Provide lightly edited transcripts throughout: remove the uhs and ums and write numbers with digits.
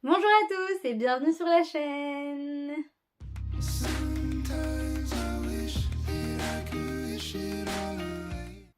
Bonjour à tous et bienvenue sur la chaîne.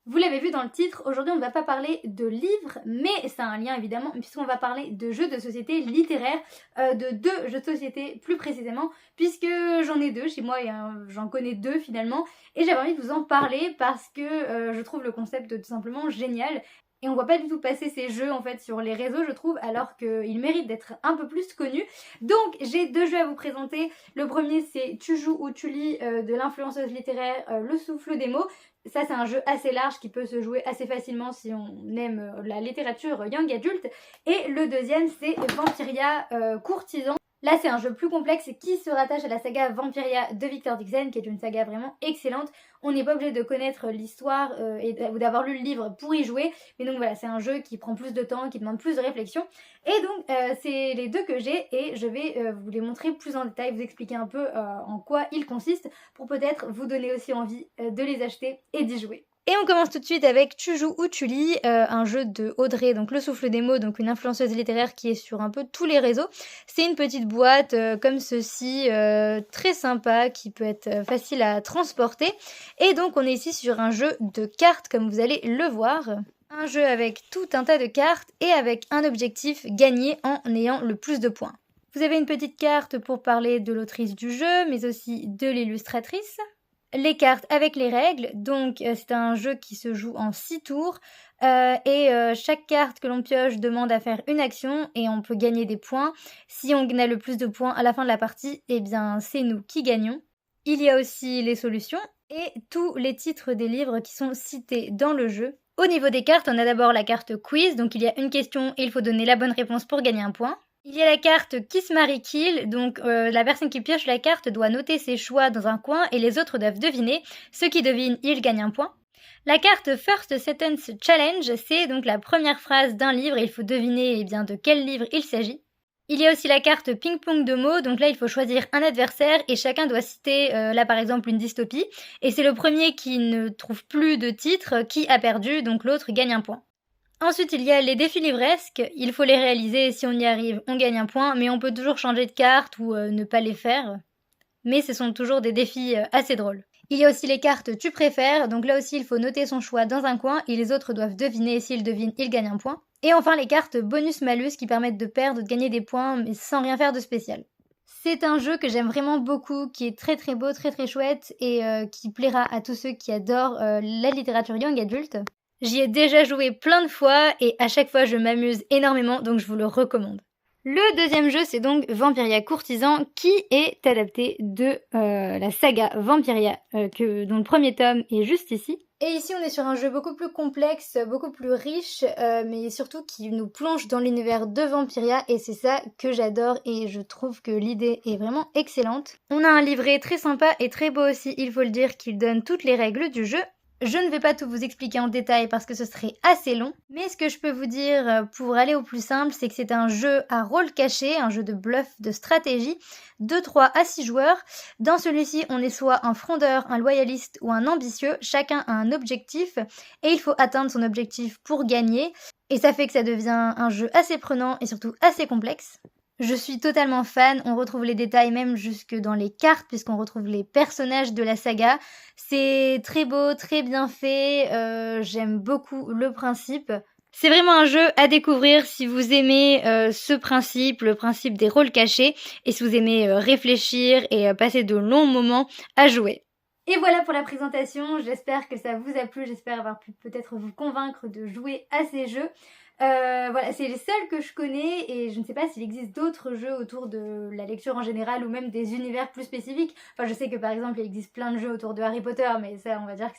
Vous l'avez vu dans le titre, aujourd'hui on ne va pas parler de livres, mais c'est un lien évidemment, puisqu'on va parler de jeux de société littéraires, de deux jeux de société plus précisément, puisque j'en ai deux chez moi et j'en connais deux finalement, et j'avais envie de vous en parler parce que je trouve le concept tout simplement génial. Et on voit pas du tout passer ces jeux en fait sur les réseaux, je trouve, alors qu'ils méritent d'être un peu plus connus. Donc j'ai deux jeux à vous présenter. Le premier c'est Tu joues ou tu lis de l'influenceuse littéraire Le Souffle des mots. Ça c'est un jeu assez large qui peut se jouer assez facilement si on aime la littérature young adulte. Et le deuxième c'est Vampiria Courtisan. Là c'est un jeu plus complexe qui se rattache à la saga Vampiria de Victor Dixon, qui est une saga vraiment excellente. On n'est pas obligé de connaître l'histoire ou d'avoir lu le livre pour y jouer, mais donc voilà, c'est un jeu qui prend plus de temps, qui demande plus de réflexion. Et donc c'est les deux que j'ai et je vais vous les montrer plus en détail, vous expliquer un peu en quoi ils consistent pour peut-être vous donner aussi envie de les acheter et d'y jouer. Et on commence tout de suite avec Tu joues ou tu lis, un jeu de Audrey, donc Le Souffle des mots, donc une influenceuse littéraire qui est sur un peu tous les réseaux. C'est une petite boîte comme ceci, très sympa, qui peut être facile à transporter. Et donc on est ici sur un jeu de cartes, comme vous allez le voir. Un jeu avec tout un tas de cartes et avec un objectif, gagner en ayant le plus de points. Vous avez une petite carte pour parler de l'autrice du jeu, mais aussi de l'illustratrice. Les cartes avec les règles, donc c'est un jeu qui se joue en 6 tours et chaque carte que l'on pioche demande à faire une action et on peut gagner des points. Si on a le plus de points à la fin de la partie, eh bien c'est nous qui gagnons. Il y a aussi les solutions et tous les titres des livres qui sont cités dans le jeu. Au niveau des cartes, on a d'abord la carte quiz, donc il y a une question et il faut donner la bonne réponse pour gagner un point. Il y a la carte Kiss, Marry, Kill, donc la personne qui pioche la carte doit noter ses choix dans un coin et les autres doivent deviner. Ceux qui devinent, ils gagnent un point. La carte First Sentence Challenge, c'est donc la première phrase d'un livre et il faut deviner bien, de quel livre il s'agit. Il y a aussi la carte ping-pong de mots, donc là il faut choisir un adversaire et chacun doit citer, là par exemple, une dystopie. Et c'est le premier qui ne trouve plus de titre qui a perdu, donc l'autre gagne un point. Ensuite, il y a les défis livresques. Il faut les réaliser et si on y arrive, on gagne un point, mais on peut toujours changer de carte ou ne pas les faire. Mais ce sont toujours des défis assez drôles. Il y a aussi les cartes Tu préfères, donc là aussi il faut noter son choix dans un coin et les autres doivent deviner et s'ils devinent, ils gagnent un point. Et enfin les cartes bonus-malus qui permettent de perdre ou de gagner des points mais sans rien faire de spécial. C'est un jeu que j'aime vraiment beaucoup, qui est très très beau, très très chouette et qui plaira à tous ceux qui adorent la littérature young adulte. J'y ai déjà joué plein de fois et à chaque fois je m'amuse énormément, donc je vous le recommande. Le deuxième jeu, c'est donc Vampiria Courtisan, qui est adapté de la saga Vampiria, dont le premier tome est juste ici. Et ici, on est sur un jeu beaucoup plus complexe, beaucoup plus riche, mais surtout qui nous plonge dans l'univers de Vampiria, et c'est ça que j'adore, et je trouve que l'idée est vraiment excellente. On a un livret très sympa et très beau aussi, il faut le dire, qui donne toutes les règles du jeu. Je ne vais pas tout vous expliquer en détail parce que ce serait assez long, mais ce que je peux vous dire pour aller au plus simple, c'est que c'est un jeu à rôle caché, un jeu de bluff, de stratégie, de 3 à 6 joueurs. Dans celui-ci, on est soit un frondeur, un loyaliste ou un ambitieux, chacun a un objectif et il faut atteindre son objectif pour gagner. Et ça fait que ça devient un jeu assez prenant et surtout assez complexe. Je suis totalement fan, on retrouve les détails même jusque dans les cartes puisqu'on retrouve les personnages de la saga. C'est très beau, très bien fait, j'aime beaucoup le principe. C'est vraiment un jeu à découvrir si vous aimez ce principe, le principe des rôles cachés, et si vous aimez réfléchir et passer de longs moments à jouer. Et voilà pour la présentation, j'espère que ça vous a plu, j'espère avoir pu peut-être vous convaincre de jouer à ces jeux. Voilà, c'est les seuls que je connais et je ne sais pas s'il existe d'autres jeux autour de la lecture en général ou même des univers plus spécifiques. Enfin, je sais que par exemple il existe plein de jeux autour de Harry Potter, mais ça on va dire que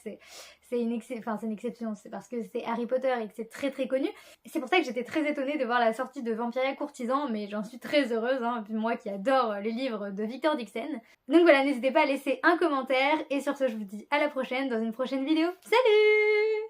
c'est une exception, c'est parce que c'est Harry Potter et que c'est très très connu. C'est pour ça que j'étais très étonnée de voir la sortie de Vampiria Courtisan, mais j'en suis très heureuse, hein, moi qui adore les livres de Victor Dixon. Donc voilà, n'hésitez pas à laisser un commentaire et sur ce je vous dis à la prochaine dans une prochaine vidéo. Salut!